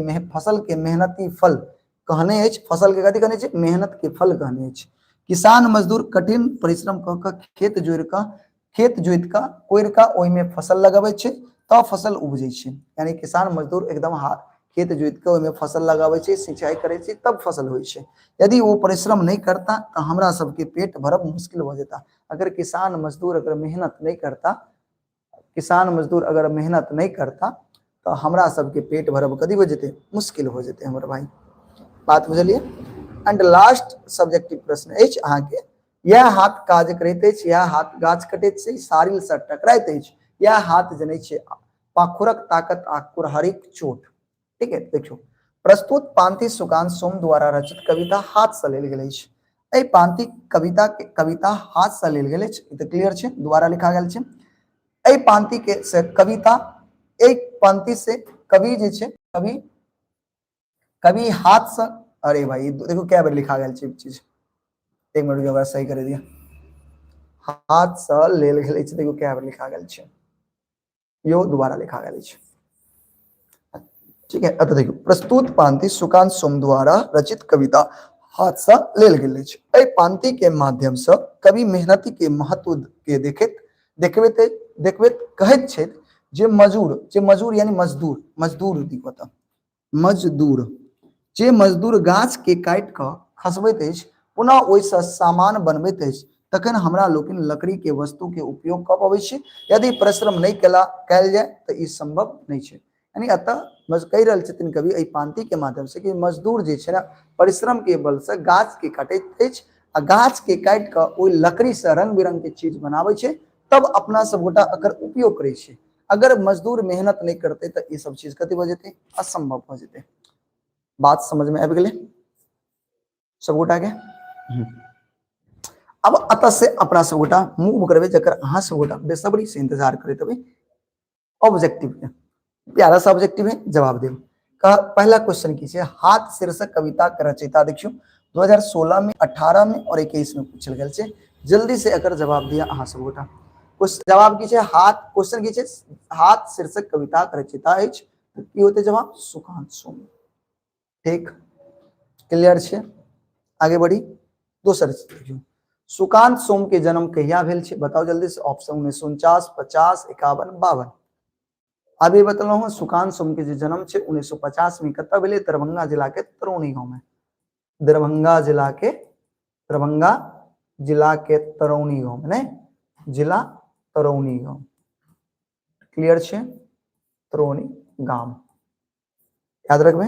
मेहनती फल कहने अछि। फसल के कथी कहने छै? मेहनत के फल कहने अछि। किसान मजदूर कठिन परिश्रम क के खेत जोइत क कोड़ि क ओहि में फसल लगाबै छै तब फसल उपजै छै। यानी किसान मजदूर एकदम खेत जोइत के ओहि में फसल लगाबै छै, सिंचाई करे छै, तब फसल होइ छै। यदि वो परिश्रम नहीं करता तो हमरा सबके पेट भरब मुश्किल हो जाता। अगर किसान मजदूर अगर मेहनत नहीं करता तो हमरा सबके पेट भरब कथी हो जेते? मुश्किल हो जेते हमर भाई। बात बुझलिए? एंड लास्ट सब्जेक्टिव प्रश्न अछि अहाँ के, यह हाथ काज करैत अछि, यह हाथ गाछ कटैत छै, सारिल से टकराइत अछि, यह हाथ जनै छै पाखुरक ताकत आ कुरहरिक चोट। ठीक है, देखियो, प्रस्तुत पांति सुकांत सोम द्वारा रचित कविता हाथ से लेल गेल अछि। एहि पांति कविता हाथ से लेल गेल अछि, ई त क्लियर छै, द्वारा लिखा गेल छै। एहि पांति के से कविता, एक पंक्ति से कवि जे छै, कवि हाथ से, अरे भाई देखो क्या बार लिखा गेल छै चीज, एक मिनट ओकरा सही कर दिया। हाथ से लेल गेल छै, देखो क्या बार लिखा गेल छै, यो दोबारा लिखा गेल छै। ठीक है, अब देखियो, प्रस्तुत पांति सुकांत सोम द्वारा रचित कविता हाथ से लेल गेल अछि। एहि पांति के माध्यम से कवि मेहनती के महत्व के देखबैत कहैत छथि जे मजूर यानी मजदूर गाछ के काटि क खसबैत अछि, पुनः ओहिसँ सामान बनबैत अछि, तखन हमरा लोकनि लकड़ी के वस्तु के उपयोग क पबै छी। यदि परिश्रम नहीं कयल जाए तो ई संभव नहीं छै। यानी अतः कहि रहल छथिन कवि एहि पांति के माध्यम से कि मजदूर जे छै ना परिश्रम के बल से गाछ के काटैत अछि आ गाछ के काटि क ओहि लकड़ी से रंग बिरंग के चीज बनाबै छै, तब अपना सब गोटा एकर उपयोग करै छै। अगर मजदूर मेहनत नहीं करते तो ये सब चीज कति हो जेते, असंभव हो जेते। बात समझ में आबि गेलै, सब गोटा के। अब अतः से अपना सब गोटा मूव करबे, जकर अहाँ सब गोटा बेसब्री से इंतजार करैत हेबै ऑब्जेक्टिव के। प्यारा सा ऑब्जेक्टिव है, जवाब देब। पहला क्वेश्चन की छे, हाथ शीर्षक कविता के रचयिता देखियो 2016 में, 18 में और 21 में पूछल गेल छे। जल्दी से एकर जवाब दिया अहाँ सब गोटा। जवाब की छे हाथ, क्वेश्चन की छे हाथ शीर्षक कविता के रचयिता अछि, तो की होते जवाब, सुकांत सोम। ठीक, क्लियर छे। आगे बढ़ी, दोसर देखियो, सुकांत सोम के जन्म कहिया भेल छे, बताओ जल्दी से। ऑप्शन 1949, 50, 51, 52। अभी बतलो हूँ, सुकांत सोम के जन्म छे 1950 में, कत भेले, दरभंगा जिला के तरौनी गांव में। दरभंगा जिला के तरौनी गांव में, नहीं जिला तरौनी गांव। क्लियर छे, तरौनी गांव, याद रखबे।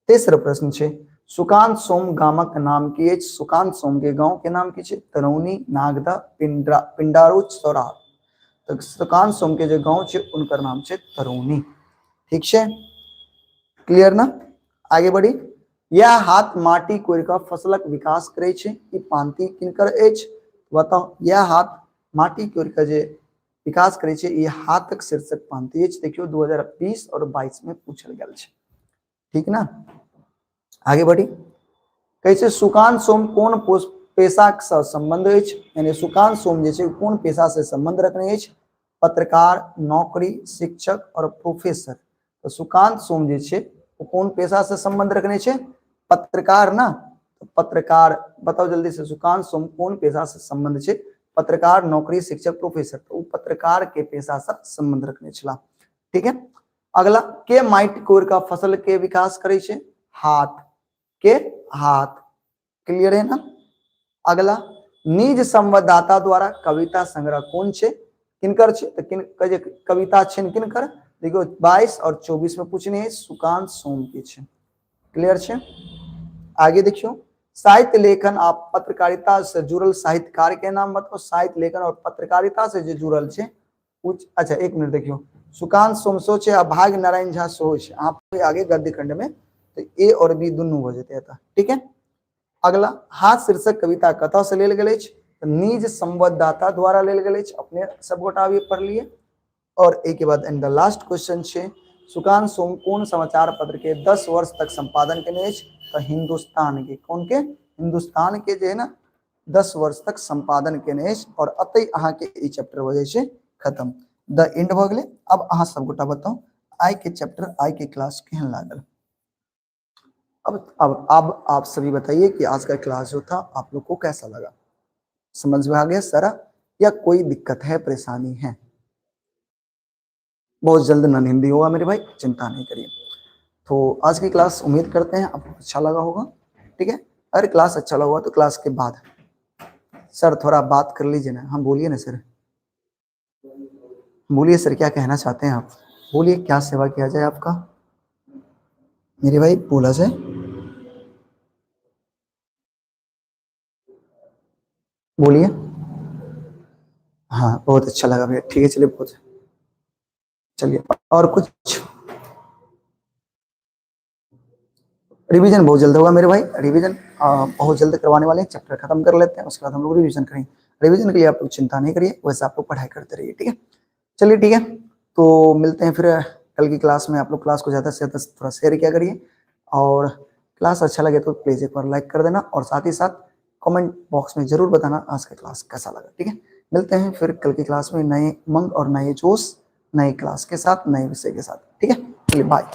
तेसर प्रश्न छे, सुकांत सोम गामक नाम की अछि। सुकांत सोम के गांव के नाम की छे, तरौनी, नागदा, पिंडारू, सौराठ। तो सुकांत सोम के जो गांव छे उनकर नाम छे तरौनी। ठीक छे, क्लियर ना। आगे बढ़ी, यह हाथ माटी कोरि कऽ फसलक विकास करे छे, ई पांति किनकर अछि, बताओ। यह हाथ माटी कोरि कऽ जे विकास करे छे, ई हाथक शीर्षक पांति अछि। देखियो 2020 और 22 में पूछल गेल छे। ठीक ना। आगे बढ़ी, कैसे सुकांत सोम कोन पेशा से संबंध अछि, यानी सुकांत सोम जे छे कोन पेशा से संबंध रखने अछि, पत्रकार, नौकरी, शिक्षक और प्रोफेसर। तो सुकांत सोम जे छे वो कौन पेशा से संबंध रखने छे, पत्रकार ना। तो पत्रकार, बताओ जल्दी से, सुकांत सोम कौन पेशा से संबंध छे, पत्रकार, नौकरी, शिक्षक, प्रोफेसर। तो वो पत्रकार के पेशा से संबंध रखने छला। ठीक है। अगला, के माटि कोरि कऽ फसल के विकास करे छे, हाथ के हाथ। क्लियर है ना। अगला, निज संवाददाता द्वारा कविता संग्रह कौन छे, किनकर छे, तो कविता छे किनकर, देखो 22 और 24 में पूछने है, सुकांत सोम के छे। क्लियर छे। आगे देखियो, साहित्य लेखन आप पत्रकारिता से जुड़ल साहित्यकार के नाम बताओ। साहित्य लेखन और पत्रकारिता से जो जुड़ल छे कुछ, अच्छा एक मिनट देखियो, सुकांत सोम सो छे आ भाग्य नारायण झा सो छे। आप आगे गद्य खंड में तो ए और बी दुनू हो जेते। ठीक है। अगला, हाथ शीर्षक कविता कतऽ से लेल गेल अछि, निज संवाददाता द्वारा लेल गेल अछि। अपने सब गोटा अभी पढ़ लिए। और एक के बाद एंड द लास्ट क्वेश्चन छे, सुकांत सोम कौन समाचार पत्र के 10 वर्ष तक संपादन केने अछि, तो हिंदुस्तान के। कौन के, हिंदुस्तान के जे है ना 10 वर्ष तक संपादन केने अछि। और अतै अहाँ के ई चैप्टर हो जाय छे खत्म, द एंड भ गेले। अब अहाँ सब गोटा बताओ आई के चैप्टर, आई के क्लास केहन लागल। अब आप सभी बताइए कि आज का क्लास जो था आप लोग को कैसा लगा, समझ में आ गया सारा, या कोई दिक्कत है, परेशानी है। बहुत जल्द नन हिंदी होगा मेरे भाई, चिंता नहीं करिए। तो आज की क्लास उम्मीद करते हैं आपको अच्छा लगा होगा। ठीक है। अगर क्लास अच्छा लगा हुआ तो क्लास के बाद सर थोड़ा बात कर लीजिए ना। हम बोलिए ना सर, बोलिए सर, क्या कहना चाहते हैं आप, बोलिए, क्या सेवा किया जाए आपका मेरे भाई, बोला जाए। बोलिए। हाँ बहुत अच्छा लगा भैया। ठीक है, चलिए, बहुत चलिए। और कुछ रिवीजन बहुत जल्द होगा मेरे भाई, रिवीजन बहुत जल्द करवाने वाले हैं। चैप्टर खत्म कर लेते हैं, उसके बाद हम लोग रिवीजन करेंगे। रिवीजन के लिए आप लोग चिंता नहीं करिए, वैसे आप लोग पढ़ाई करते रहिए। ठीक है, चलिए ठीक है। तो मिलते हैं फिर कल की क्लास में। आप लोग क्लास को ज़्यादा से ज़्यादा थोड़ा शेयर किया करिए, और क्लास अच्छा लगे तो प्लीज़ एक बार लाइक कर देना, और साथ ही साथ कमेंट बॉक्स में जरूर बताना आज का क्लास कैसा लगा। ठीक है, मिलते हैं फिर कल की क्लास में नए उमंग और नए जोश, नई क्लास के साथ, नए विषय के साथ। ठीक है, चलिए बाय।